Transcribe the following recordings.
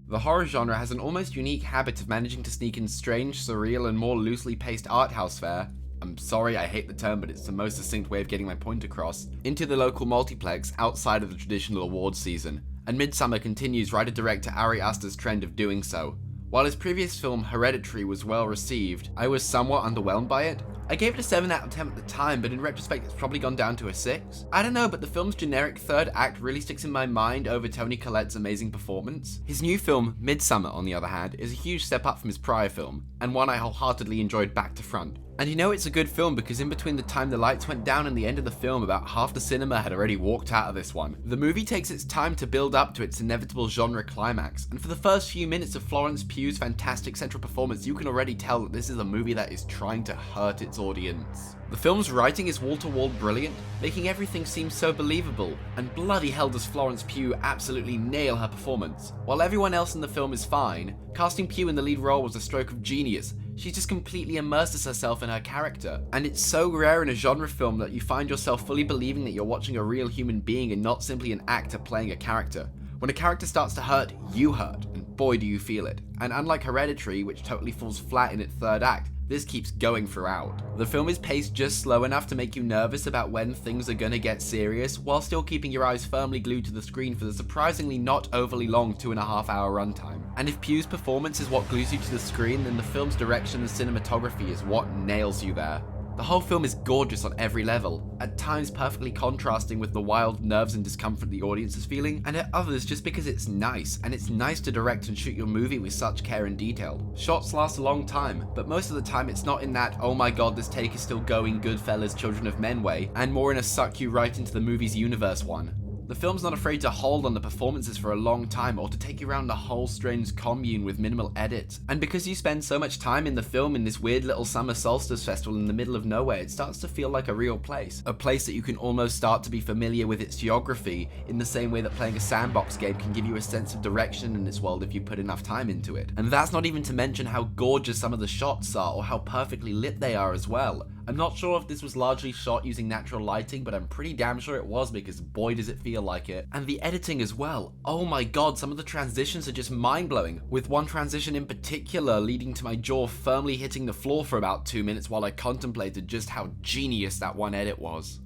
The horror genre has an almost unique habit of managing to sneak in strange, surreal, and more loosely paced art house fare. I'm sorry, I hate the term, but it's the most succinct way of getting my point across, into the local multiplex outside of the traditional awards season, and Midsommar continues writer-director Ari Aster's trend of doing so. While his previous film, Hereditary, was well received, I was somewhat underwhelmed by it. I gave it a 7 out of 10 at the time, but in retrospect it's probably gone down to a 6. I don't know, but the film's generic third act really sticks in my mind over Toni Collette's amazing performance. His new film, Midsommar, on the other hand, is a huge step up from his prior film, and one I wholeheartedly enjoyed back to front. And you know it's a good film because in between the time the lights went down and the end of the film, about half the cinema had already walked out of this one. The movie takes its time to build up to its inevitable genre climax, and for the first few minutes of Florence Pugh's fantastic central performance, you can already tell that this is a movie that is trying to hurt its audience. The film's writing is wall-to-wall brilliant, making everything seem so believable, and bloody hell does Florence Pugh absolutely nail her performance. While everyone else in the film is fine, casting Pugh in the lead role was a stroke of genius. She just completely immerses herself in her character, and it's so rare in a genre film that you find yourself fully believing that you're watching a real human being and not simply an actor playing a character. When a character starts to hurt, you hurt, and boy do you feel it. And unlike Hereditary, which totally falls flat in its third act, this keeps going throughout. The film is paced just slow enough to make you nervous about when things are gonna get serious, while still keeping your eyes firmly glued to the screen for the surprisingly not overly long 2.5-hour runtime. And if Pugh's performance is what glues you to the screen, then the film's direction and cinematography is what nails you there. The whole film is gorgeous on every level, at times perfectly contrasting with the wild nerves and discomfort the audience is feeling, and at others just because it's nice, and it's nice to direct and shoot your movie with such care and detail. Shots last a long time, but most of the time it's not in that oh my god this take is still going Goodfellas Children of Men way, and more in a suck you right into the movie's universe one. The film's not afraid to hold on the performances for a long time or to take you around the whole strange commune with minimal edits. And because you spend so much time in the film in this weird little summer solstice festival in the middle of nowhere, it starts to feel like a real place. A place that you can almost start to be familiar with its geography in the same way that playing a sandbox game can give you a sense of direction in this world if you put enough time into it. And that's not even to mention how gorgeous some of the shots are or how perfectly lit they are as well. I'm not sure if this was largely shot using natural lighting, but I'm pretty damn sure it was because boy does it feel like it. And the editing as well. Oh my god, some of the transitions are just mind-blowing, with one transition in particular leading to my jaw firmly hitting the floor for about 2 minutes while I contemplated just how genius that one edit was.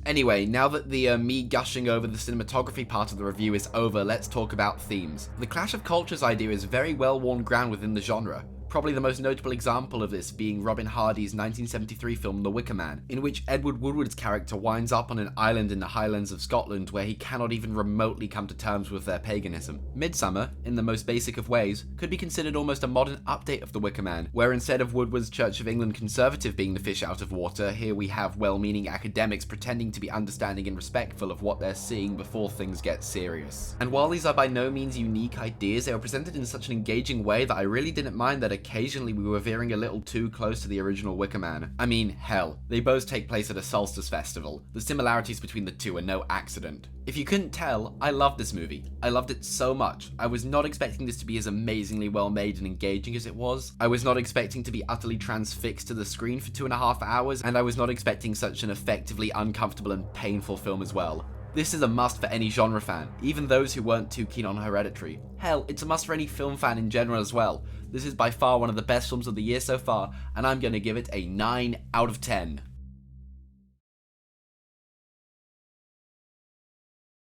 Anyway, now that the me gushing over the cinematography part of the review is over, let's talk about themes. The clash of cultures idea is very well worn ground within the genre. Probably the most notable example of this being Robin Hardy's 1973 film The Wicker Man, in which Edward Woodward's character winds up on an island in the Highlands of Scotland where he cannot even remotely come to terms with their paganism. Midsommar, in the most basic of ways, could be considered almost a modern update of The Wicker Man, where instead of Woodward's Church of England conservative being the fish out of water, here we have well-meaning academics pretending to be understanding and respectful of what they're seeing before things get serious. And while these are by no means unique ideas, they were presented in such an engaging way that I really didn't mind that occasionally we were veering a little too close to the original Wicker Man. I mean, hell, they both take place at a solstice festival. The similarities between the two are no accident. If you couldn't tell, I loved this movie. I loved it so much. I was not expecting this to be as amazingly well made and engaging as it was. I was not expecting to be utterly transfixed to the screen for 2.5 hours, and I was not expecting such an effectively uncomfortable and painful film as well. This is a must for any genre fan, even those who weren't too keen on Hereditary. Hell, it's a must for any film fan in general as well. This is by far one of the best films of the year so far, and I'm gonna give it a 9 out of 10.